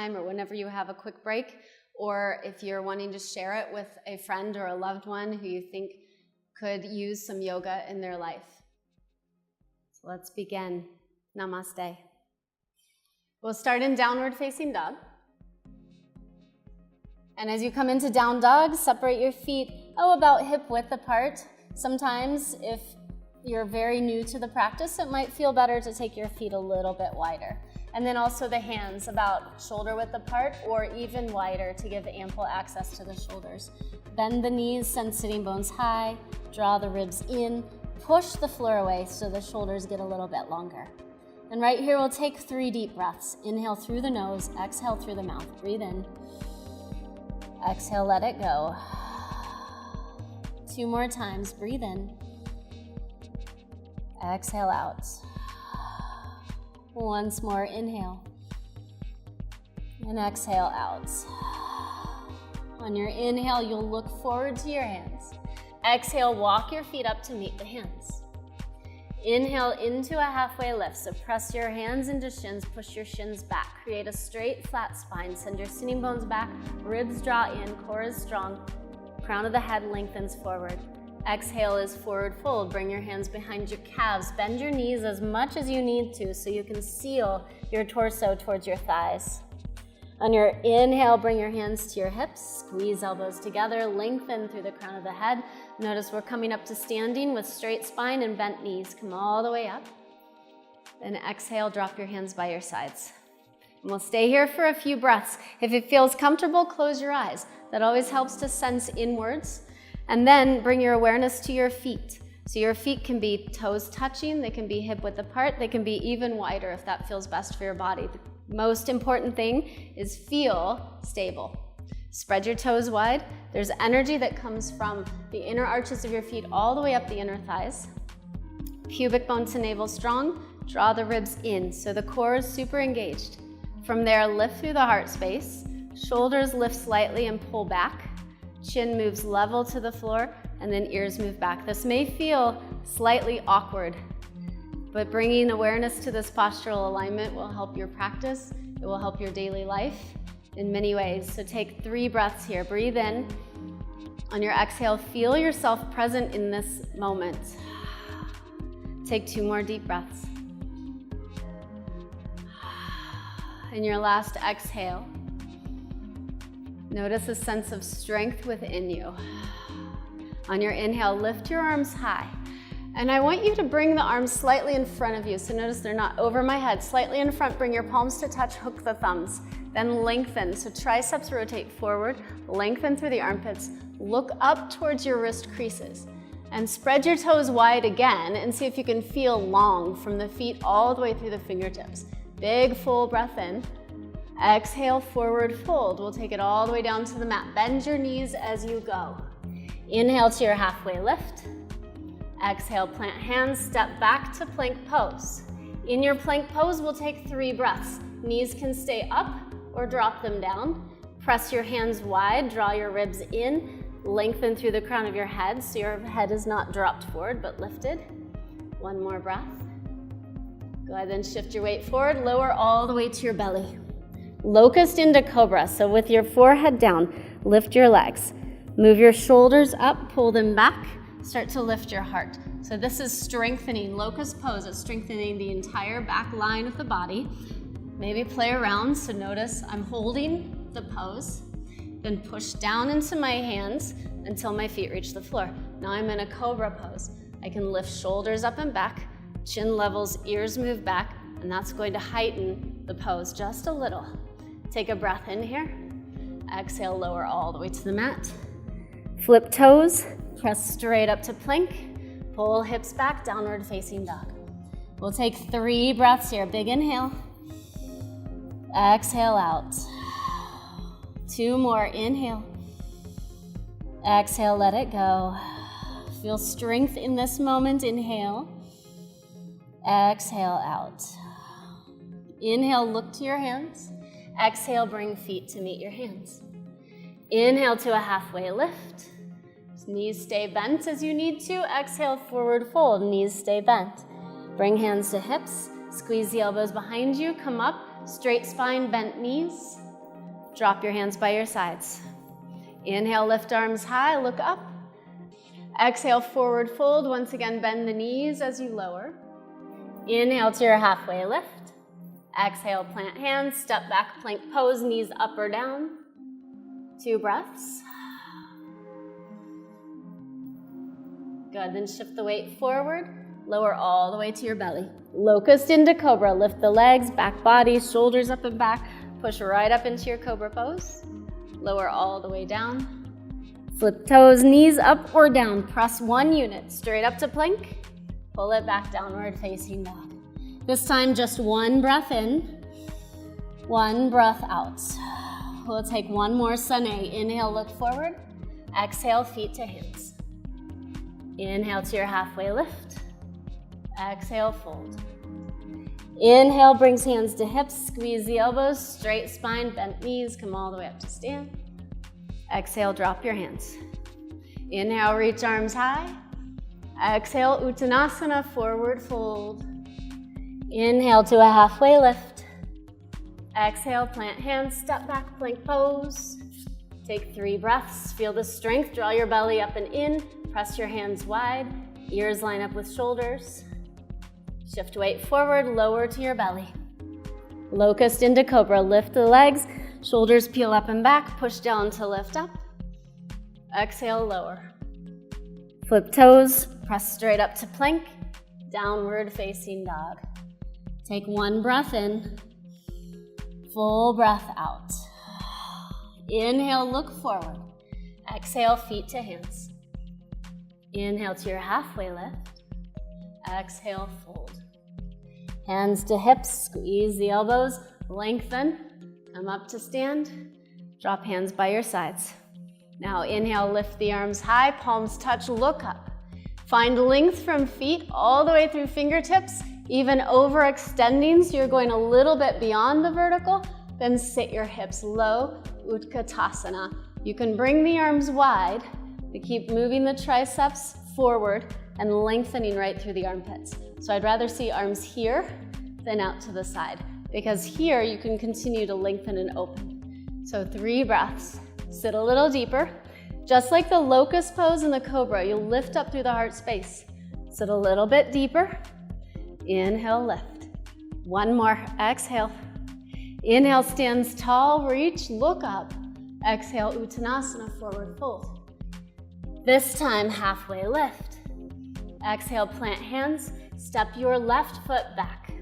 time or whenever you have a quick break, or if you're wanting to share it with a friend or a loved one who you think could use some yoga in their life. So let's begin. Namaste. We'll start in downward facing dog. And as you come into down dog, separate your feet, about hip width apart. Sometimes if you're very new to the practice, it might feel better to take your feet a little bit wider. And then also the hands about shoulder width apart or even wider to give ample access to the shoulders. Bend the knees, send sitting bones high, draw the ribs in, push the floor away so the shoulders get a little bit longer. And right here, we'll take 3 deep breaths. Inhale through the nose, exhale through the mouth. Breathe in. Exhale, let it go. 2 more times, breathe in. Exhale out. Once more, inhale. And exhale out. On your inhale, you'll look forward to your hands. Exhale, walk your feet up to meet the hands. Inhale into a halfway lift, so press your hands into shins, push your shins back. Create a straight, flat spine. Send your sitting bones back, ribs draw in, core is strong, crown of the head lengthens forward. Exhale is forward fold. Bring your hands behind your calves. Bend your knees as much as you need to so you can seal your torso towards your thighs. On your inhale, bring your hands to your hips. Squeeze elbows together. Lengthen through the crown of the head. Notice we're coming up to standing with straight spine and bent knees. Come all the way up. Then exhale, drop your hands by your sides. And we'll stay here for a few breaths. If it feels comfortable, close your eyes. That always helps to sense inwards. And then bring your awareness to your feet. So your feet can be toes touching, they can be hip width apart, they can be even wider if that feels best for your body. The most important thing is feel stable. Spread your toes wide. There's energy that comes from the inner arches of your feet all the way up the inner thighs. Pubic bone to navel strong. Draw the ribs in so the core is super engaged. From there, lift through the heart space. Shoulders lift slightly and pull back. Chin moves level to the floor, and then ears move back. This may feel slightly awkward, but bringing awareness to this postural alignment will help your practice. It will help your daily life in many ways. So take 3 breaths here. Breathe in. On your exhale, feel yourself present in this moment. Take 2 more deep breaths. In your last exhale, notice a sense of strength within you. On your inhale, lift your arms high. And I want you to bring the arms slightly in front of you. So notice they're not over my head. Slightly in front, bring your palms to touch, hook the thumbs. Then lengthen, so triceps rotate forward, lengthen through the armpits. Look up towards your wrist creases. And spread your toes wide again and see if you can feel long from the feet all the way through the fingertips. Big full breath in. Exhale, forward fold. We'll take it all the way down to the mat. Bend your knees as you go. Inhale to your halfway lift. Exhale, plant hands, step back to plank pose. In your plank pose, we'll take 3 breaths. Knees can stay up or drop them down. Press your hands wide, draw your ribs in, lengthen through the crown of your head so your head is not dropped forward but lifted. 1 more breath. Go ahead and shift your weight forward, lower all the way to your belly. Locust into cobra, so with your forehead down, lift your legs. Move your shoulders up, pull them back, start to lift your heart. So this is strengthening, locust pose, it's strengthening the entire back line of the body. Maybe play around, so notice I'm holding the pose, then push down into my hands until my feet reach the floor. Now I'm in a cobra pose. I can lift shoulders up and back, chin levels, ears move back, and that's going to heighten the pose just a little. Take a breath in here. Exhale, lower all the way to the mat. Flip toes, press straight up to plank. Pull hips back, downward facing dog. We'll take 3 breaths here. Big inhale. Exhale out. 2 more, inhale. Exhale, let it go. Feel strength in this moment, inhale. Exhale out. Inhale, look to your hands. Exhale, bring feet to meet your hands. Inhale to a halfway lift. Knees stay bent as you need to. Exhale, forward fold, knees stay bent. Bring hands to hips. Squeeze the elbows behind you, come up. Straight spine, bent knees. Drop your hands by your sides. Inhale, lift arms high, look up. Exhale, forward fold. Once again, bend the knees as you lower. Inhale to your halfway lift. Exhale, plant hands, step back, plank pose, knees up or down. 2 breaths. Good, then shift the weight forward. Lower all the way to your belly. Locust into cobra. Lift the legs, back body, shoulders up and back. Push right up into your cobra pose. Lower all the way down. Flip toes, knees up or down. Press 1 unit straight up to plank. Pull it back, downward facing dog. This time, just 1 breath in, 1 breath out. We'll take 1 more Sane. Inhale, look forward. Exhale, feet to hands. Inhale to your halfway lift. Exhale, fold. Inhale, brings hands to hips. Squeeze the elbows, straight spine, bent knees. Come all the way up to stand. Exhale, drop your hands. Inhale, reach arms high. Exhale, Uttanasana, forward fold. Inhale to a halfway lift. Exhale, plant hands, step back, plank pose. Take 3 breaths. Feel the strength. Draw your belly up and in. Press your hands wide. Ears line up with shoulders. Shift weight forward, lower to your belly. Locust into cobra. Lift the legs. Shoulders peel up and back. Push down to lift up. Exhale, lower. Flip toes. Press straight up to plank. Downward facing dog. Take 1 breath in. Full breath out. Inhale, look forward. Exhale, feet to hands. Inhale to your halfway lift. Exhale, fold. Hands to hips, squeeze the elbows, lengthen. Come up to stand. Drop hands by your sides. Now inhale, lift the arms high, palms touch, look up. Find length from feet all the way through fingertips, even overextending, so you're going a little bit beyond the vertical. Then sit your hips low, Utkatasana. You can bring the arms wide, but keep moving the triceps forward and lengthening right through the armpits. So I'd rather see arms here than out to the side, because here you can continue to lengthen and open. So 3 breaths. Sit a little deeper. Just like the locust pose in the cobra, you'll lift up through the heart space. Sit a little bit deeper. Inhale, lift. 1 more. Exhale. Inhale, stands tall, reach, look up. Exhale, Uttanasana, forward fold. This time, halfway lift. Exhale, plant hands. Step your left foot back.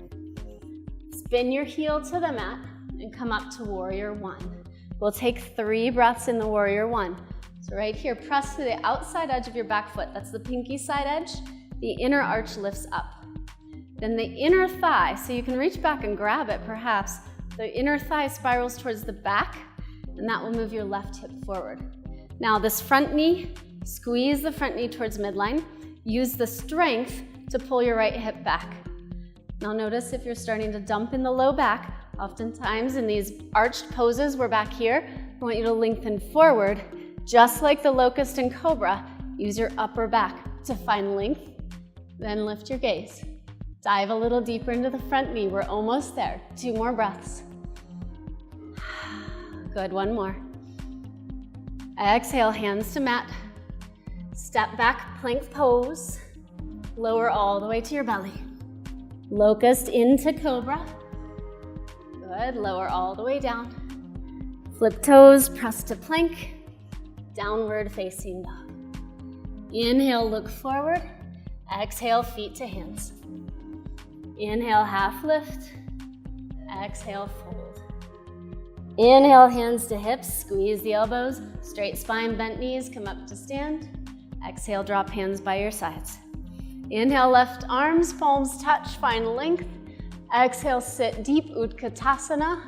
Spin your heel to the mat and come up to warrior 1. We'll take 3 breaths in the warrior 1. So right here, press to the outside edge of your back foot. That's the pinky side edge. The inner arch lifts up. Then the inner thigh, so you can reach back and grab it perhaps. The inner thigh spirals towards the back, and that will move your left hip forward. Now this front knee, squeeze the front knee towards midline. Use the strength to pull your right hip back. Now notice if you're starting to dump in the low back, oftentimes in these arched poses, we're back here. I want you to lengthen forward, just like the locust and cobra. Use your upper back to find length, then lift your gaze. Dive a little deeper into the front knee. We're almost there. 2 more breaths. Good, 1 more. Exhale, hands to mat. Step back, plank pose. Lower all the way to your belly. Locust into cobra. Good, lower all the way down. Flip toes, press to plank. Downward facing dog. Inhale, look forward. Exhale, feet to hands. Inhale, half lift. Exhale, fold. Inhale, hands to hips, squeeze the elbows, straight spine, bent knees, come up to stand. Exhale, drop hands by your sides. Inhale, left arms, palms touch, find length. Exhale, sit deep, Utkatasana.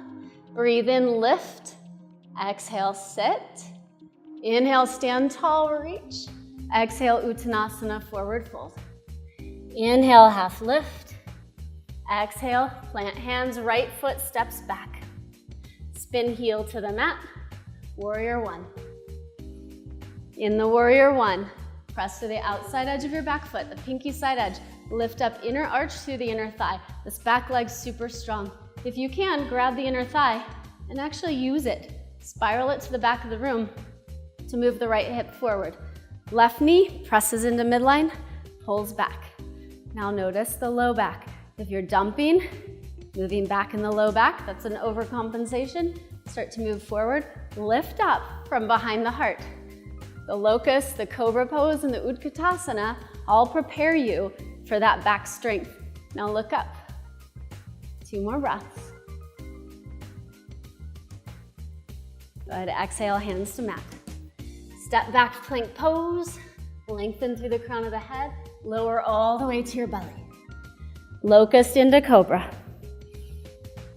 Breathe in, lift. Exhale, sit. Inhale, stand tall, reach. Exhale, Uttanasana, forward fold. Inhale, half lift. Exhale, plant hands, right foot steps back. Spin heel to the mat, warrior 1. In the warrior 1, press to the outside edge of your back foot, the pinky side edge. Lift up inner arch through the inner thigh. This back leg's super strong. If you can, grab the inner thigh and actually use it. Spiral it to the back of the room to move the right hip forward. Left knee presses into midline, pulls back. Now notice the low back. If you're dumping, moving back in the low back, that's an overcompensation. Start to move forward, lift up from behind the heart. The locust, the cobra pose, and the utkatasana all prepare you for that back strength. Now look up. 2 more breaths. Good, exhale, hands to mat. Step back, plank pose. Lengthen through the crown of the head. Lower all the way to your belly. Locust into cobra.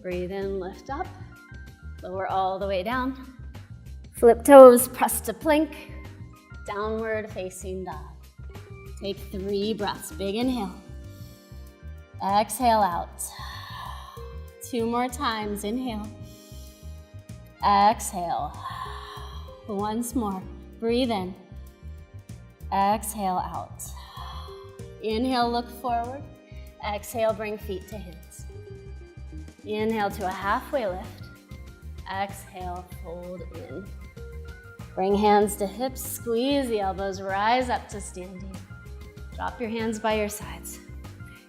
Breathe in, lift up. Lower all the way down. Flip toes, press to plank. Downward facing dog. Take 3 breaths. Big inhale. Exhale out. 2 more times. Inhale. Exhale. Once more. Breathe in. Exhale out. Inhale, look forward. Exhale, bring feet to hands. Inhale to a halfway lift. Exhale, fold in. Bring hands to hips, squeeze the elbows, rise up to standing. Drop your hands by your sides.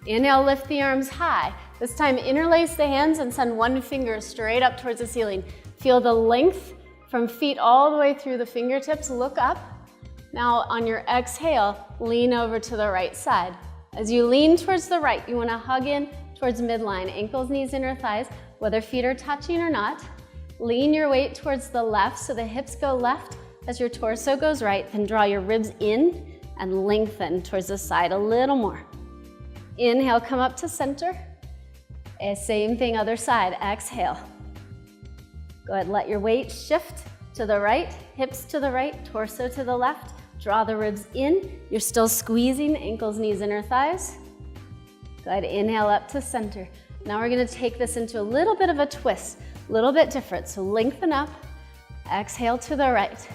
Inhale, lift the arms high. This time, interlace the hands and send one finger straight up towards the ceiling. Feel the length from feet all the way through the fingertips. Look up. Now, on your exhale, lean over to the right side. As you lean towards the right, you want to hug in towards midline, ankles, knees, inner thighs, whether feet are touching or not. Lean your weight towards the left so the hips go left as your torso goes right. Then draw your ribs in and lengthen towards the side a little more. Inhale, come up to center. Same thing, other side. Exhale. Go ahead, let your weight shift to the right, hips to the right, torso to the left. Draw the ribs in. You're still squeezing ankles, knees, inner thighs. Go ahead, inhale up to center. Now we're gonna take this into a little bit of a twist, a little bit different. So lengthen up, exhale to the right.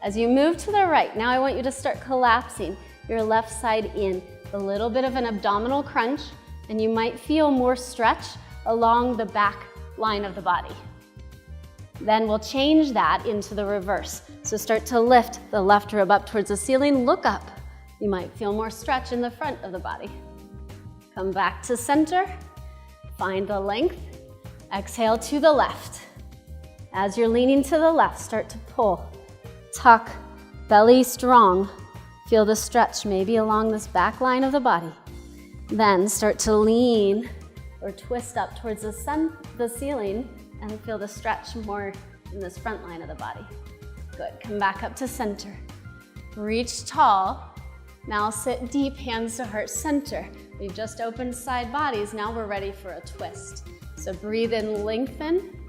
As you move to the right, now I want you to start collapsing your left side in. A little bit of an abdominal crunch, and you might feel more stretch along the back line of the body. Then we'll change that into the reverse. So start to lift the left rib up towards the ceiling, look up. You might feel more stretch in the front of the body. Come back to center, find the length, exhale to the left. As you're leaning to the left, start to pull, tuck, belly strong. Feel the stretch maybe along this back line of the body. Then start to lean or twist up towards the ceiling and feel the stretch more in this front line of the body. Good, come back up to center. Reach tall. Now sit deep, hands to heart center. We've just opened side bodies, now we're ready for a twist. So breathe in, lengthen.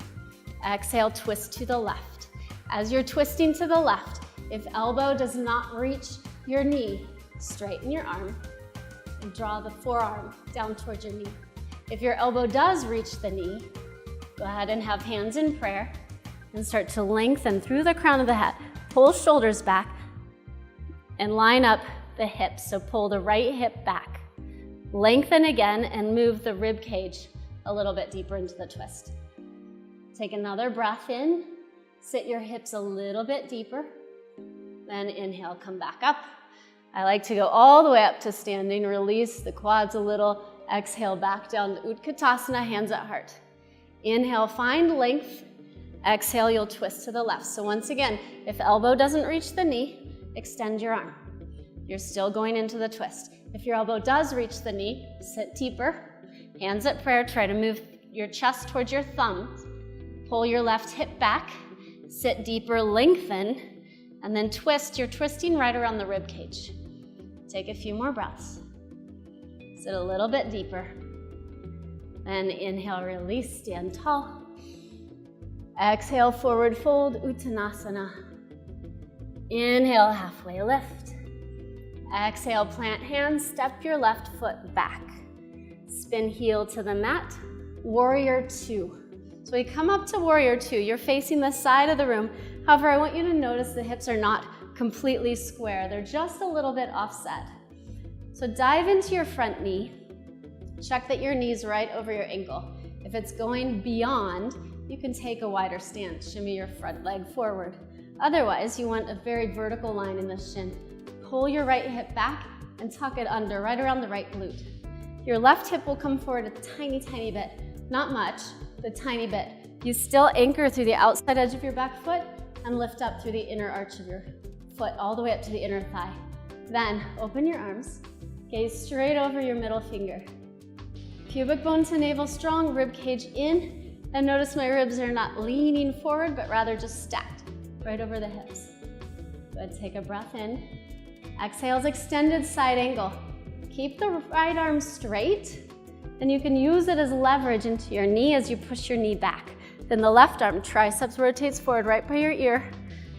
Exhale, twist to the left. As you're twisting to the left, if elbow does not reach your knee, straighten your arm and draw the forearm down towards your knee. If your elbow does reach the knee, go ahead and have hands in prayer and start to lengthen through the crown of the head. Pull shoulders back and line up the hips. So pull the right hip back. Lengthen again and move the rib cage a little bit deeper into the twist. Take another breath in. Sit your hips a little bit deeper. Then inhale, come back up. I like to go all the way up to standing. Release the quads a little. Exhale, back down to Utkatasana, hands at heart. Inhale, find length. Exhale, you'll twist to the left. So once again, if elbow doesn't reach the knee, extend your arm. You're still going into the twist. If your elbow does reach the knee, sit deeper. Hands at prayer, try to move your chest towards your thumbs. Pull your left hip back. Sit deeper, lengthen, and then twist. You're twisting right around the rib cage. Take a few more breaths. Sit a little bit deeper. Then inhale, release, stand tall. Exhale, forward fold, Uttanasana. Inhale, halfway lift. Exhale, plant hands, step your left foot back. Spin heel to the mat, warrior 2. So we come up to warrior 2. You're facing the side of the room. However, I want you to notice the hips are not completely square. They're just a little bit offset. So dive into your front knee. Check that your knee's right over your ankle. If it's going beyond, you can take a wider stance, shimmy your front leg forward. Otherwise, you want a very vertical line in the shin. Pull your right hip back and tuck it under, right around the right glute. Your left hip will come forward a tiny, tiny bit. Not much, but a tiny bit. You still anchor through the outside edge of your back foot and lift up through the inner arch of your foot, all the way up to the inner thigh. Then, open your arms, gaze straight over your middle finger. Pubic bone to navel strong, rib cage in, and notice my ribs are not leaning forward, but rather just stacked right over the hips. Good, take a breath in. Exhales, extended side angle. Keep the right arm straight, and you can use it as leverage into your knee as you push your knee back. Then the left arm, triceps rotates forward right by your ear.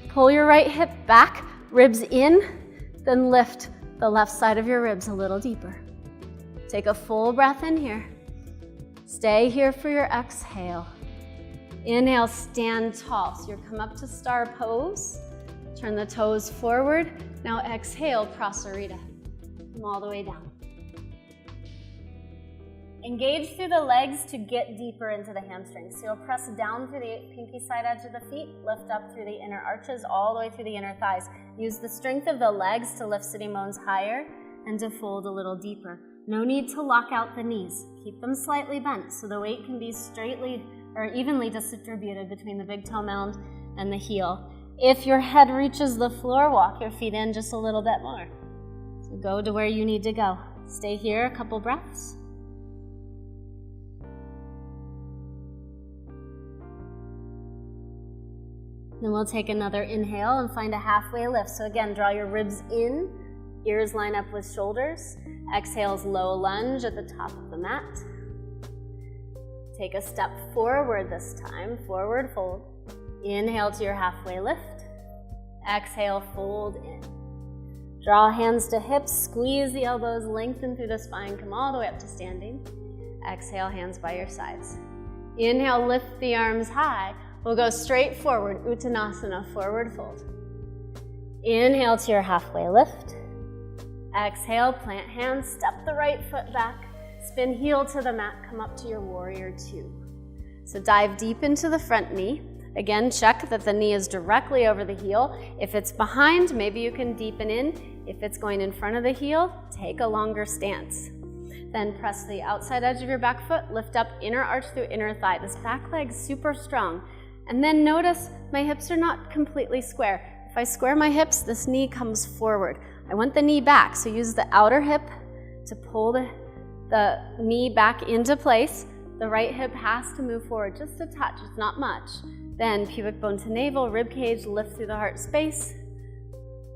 Pull your right hip back, ribs in, then lift the left side of your ribs a little deeper. Take a full breath in here. Stay here for your exhale. Inhale, stand tall. So you're come up to star pose. Turn the toes forward. Now exhale, Prasarita. Come all the way down. Engage through the legs to get deeper into the hamstrings. So you'll press down through the pinky side edge of the feet, lift up through the inner arches, all the way through the inner thighs. Use the strength of the legs to lift sitting bones higher and to fold a little deeper. No need to lock out the knees. Keep them slightly bent so the weight can be straightly or evenly distributed between the big toe mound and the heel. If your head reaches the floor, walk your feet in just a little bit more. So go to where you need to go. Stay here a couple breaths. Then we'll take another inhale and find a halfway lift. So again, draw your ribs in, ears line up with shoulders. Exhales, low lunge at the top of the mat. Take a step forward this time, forward fold. Inhale to your halfway lift. Exhale, fold in. Draw hands to hips, squeeze the elbows, lengthen through the spine, come all the way up to standing. Exhale, hands by your sides. Inhale, lift the arms high. We'll go straight forward, Uttanasana, forward fold. Inhale to your halfway lift. Exhale, plant hands, step the right foot back, spin heel to the mat, come up to your warrior two. So dive deep into the front knee. Again, check that the knee is directly over the heel. If it's behind, maybe you can deepen in. If it's going in front of the heel, take a longer stance. Then press the outside edge of your back foot, lift up inner arch through inner thigh. This back leg's super strong. And then notice my hips are not completely square. If I square my hips, this knee comes forward. I want the knee back, so use the outer hip to pull the knee back into place. The right hip has to move forward just a touch, it's not much. Then pubic bone to navel, rib cage, lift through the heart space.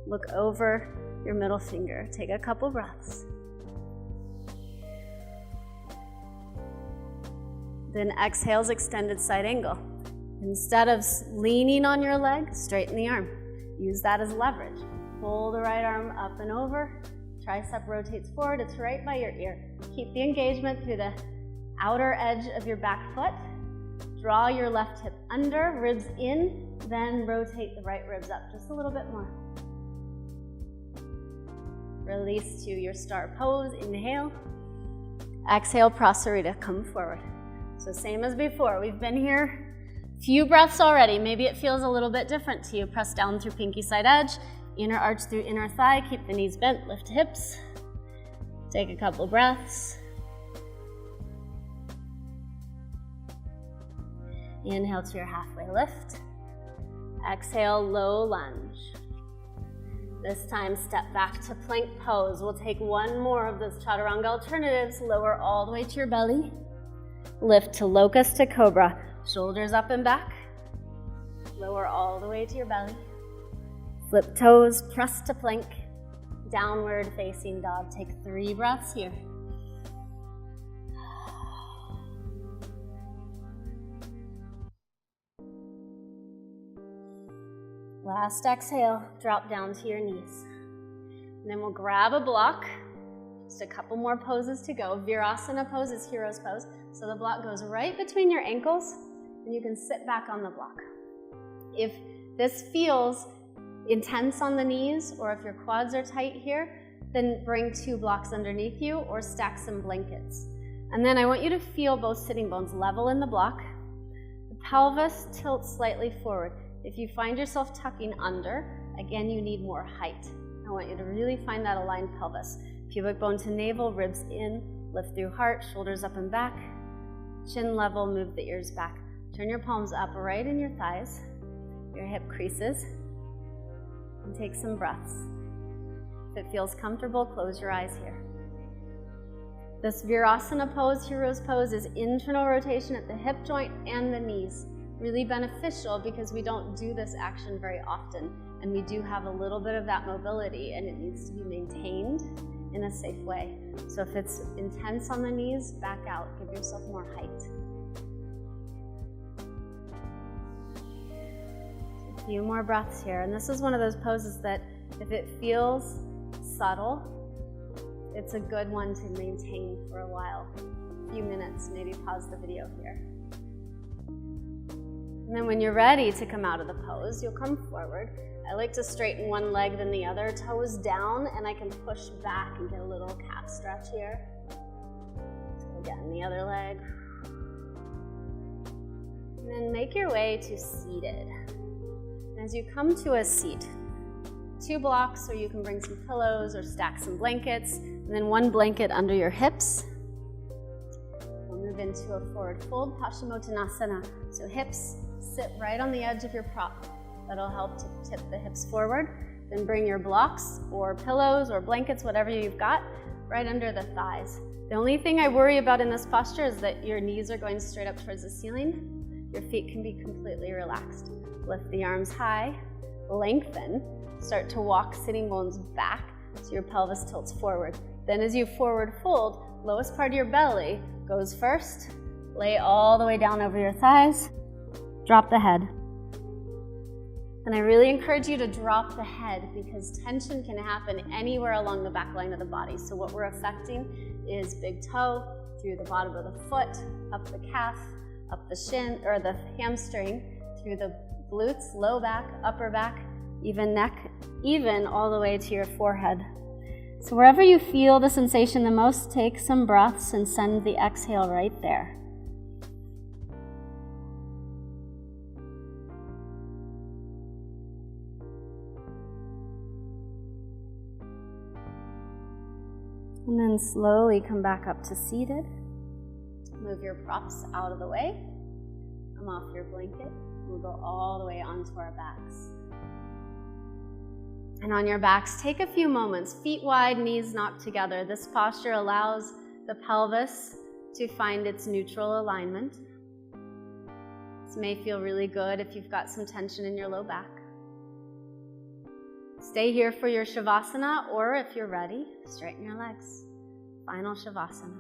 Look over your middle finger. Take a couple breaths. Then exhales, extended side angle. Instead of leaning on your leg, straighten the arm. Use that as leverage. Pull the right arm up and over. Tricep rotates forward, it's right by your ear. Keep the engagement through the outer edge of your back foot. Draw your left hip under, ribs in, then rotate the right ribs up just a little bit more. Release to your star pose, inhale. Exhale, Prasarita, come forward. So same as before, we've been here few breaths already. Maybe it feels a little bit different to you. Press down through pinky side edge, inner arch through inner thigh, keep the knees bent, lift hips. Take a couple breaths. Inhale to your halfway lift. Exhale, low lunge. This time, step back to plank pose. We'll take one more of those chaturanga alternatives. Lower all the way to your belly. Lift to locust to cobra. Shoulders up and back. Lower all the way to your belly. Flip toes, press to plank. Downward facing dog. Take 3 breaths here. Last exhale, drop down to your knees. And then we'll grab a block. Just a couple more poses to go. Virasana pose is hero's pose. So the block goes right between your ankles, and you can sit back on the block. If this feels intense on the knees, or if your quads are tight here, then bring 2 blocks underneath you or stack some blankets. And then I want you to feel both sitting bones level in the block. The pelvis tilts slightly forward. If you find yourself tucking under, again, you need more height. I want you to really find that aligned pelvis. Pubic bone to navel, ribs in, lift through heart, shoulders up and back. Chin level, move the ears back. Turn your palms up right in your thighs, your hip creases, and take some breaths. If it feels comfortable, close your eyes here. This Virasana pose, hero's pose, is internal rotation at the hip joint and the knees. Really beneficial because we don't do this action very often, and we do have a little bit of that mobility, and it needs to be maintained in a safe way. So if it's intense on the knees, back out, give yourself more height. A few more breaths here, and this is one of those poses that if it feels subtle, it's a good one to maintain for a while, a few minutes, maybe pause the video here. And then when you're ready to come out of the pose, you'll come forward. I like to straighten one leg then the other, toes down, and I can push back and get a little calf stretch here. So again, the other leg. And then make your way to seated. And as you come to a seat, 2 blocks, or you can bring some pillows or stack some blankets, and then 1 blanket under your hips. We'll move into a forward fold, Paschimottanasana. So hips sit right on the edge of your prop. That'll help to tip the hips forward. Then bring your blocks or pillows or blankets, whatever you've got, right under the thighs. The only thing I worry about in this posture is that your knees are going straight up towards the ceiling. Your feet can be completely relaxed. Lift the arms high, lengthen. Start to walk sitting bones back so your pelvis tilts forward. Then as you forward fold, lowest part of your belly goes first. Lay all the way down over your thighs. Drop the head. And I really encourage you to drop the head because tension can happen anywhere along the back line of the body. So what we're affecting is big toe, through the bottom of the foot, up the calf, up the shin, or the hamstring, through the glutes, low back, upper back, even neck, even all the way to your forehead. So wherever you feel the sensation the most, take some breaths and send the exhale right there. And then slowly come back up to seated. Move your props out of the way. Come off your blanket. We'll go all the way onto our backs. And on your backs, take a few moments, feet wide, knees knocked together. This posture allows the pelvis to find its neutral alignment. This may feel really good if you've got some tension in your low back. Stay here for your Shavasana, or if you're ready, straighten your legs. Final Shavasana.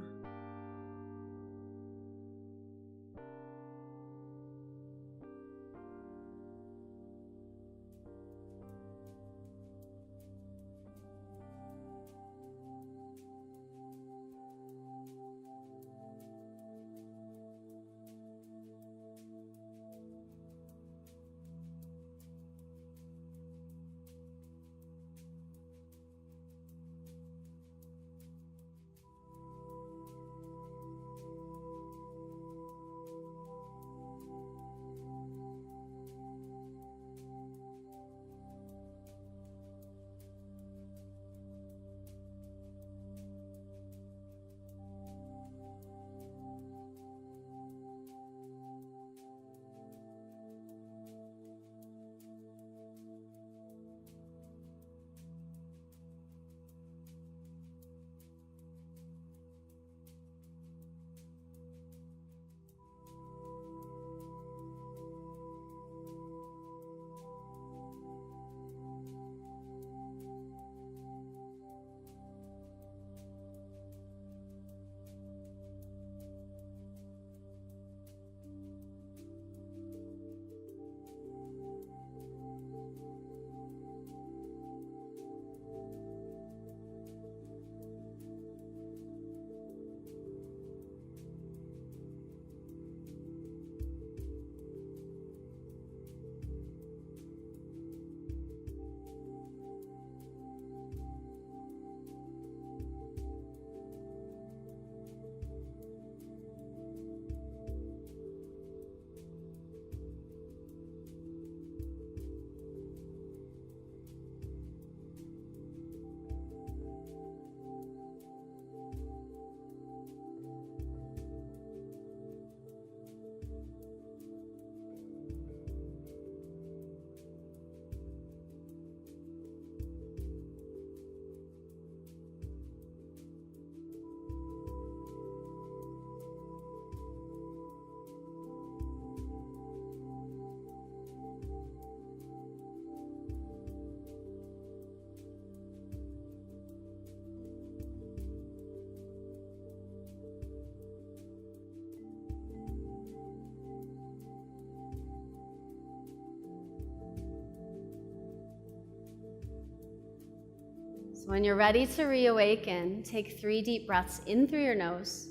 So when you're ready to reawaken, take 3 deep breaths in through your nose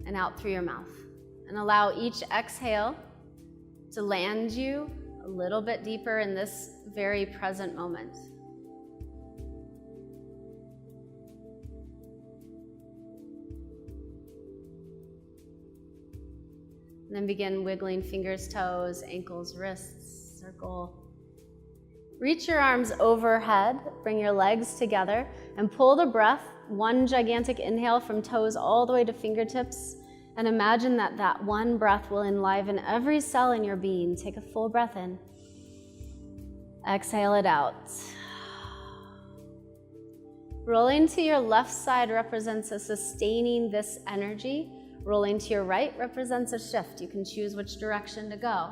and out through your mouth. And allow each exhale to land you a little bit deeper in this very present moment. And then begin wiggling fingers, toes, ankles, wrists, circle. Reach your arms overhead, bring your legs together, and pull the breath, 1 gigantic inhale from toes all the way to fingertips, and imagine that that one breath will enliven every cell in your being. Take a full breath in. Exhale it out. Rolling to your left side represents a sustaining this energy. Rolling to your right represents a shift. You can choose which direction to go.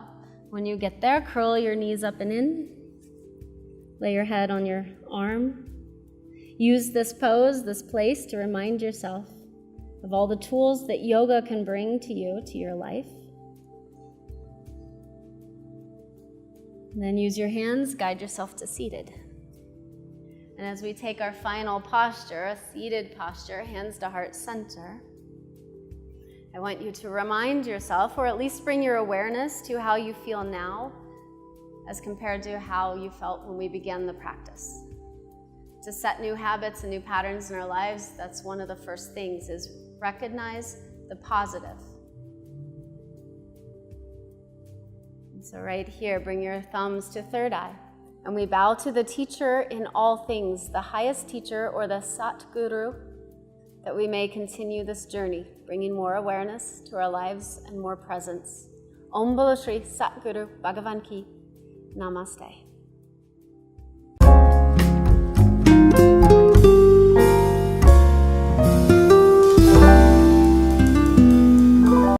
When you get there, curl your knees up and in. Lay your head on your arm. Use this pose, this place, to remind yourself of all the tools that yoga can bring to you, to your life. And then use your hands, guide yourself to seated. And as we take our final posture, a seated posture, hands to heart center, I want you to remind yourself, or at least bring your awareness to how you feel now as compared to how you felt when we began the practice. To set new habits and new patterns in our lives, that's one of the first things, is recognize the positive. And so right here, bring your thumbs to third eye, and we bow to the teacher in all things, the highest teacher or the Satguru, that we may continue this journey, bringing more awareness to our lives and more presence. Om Bolo Shri Satguru Bhagavan Ki. Namaste.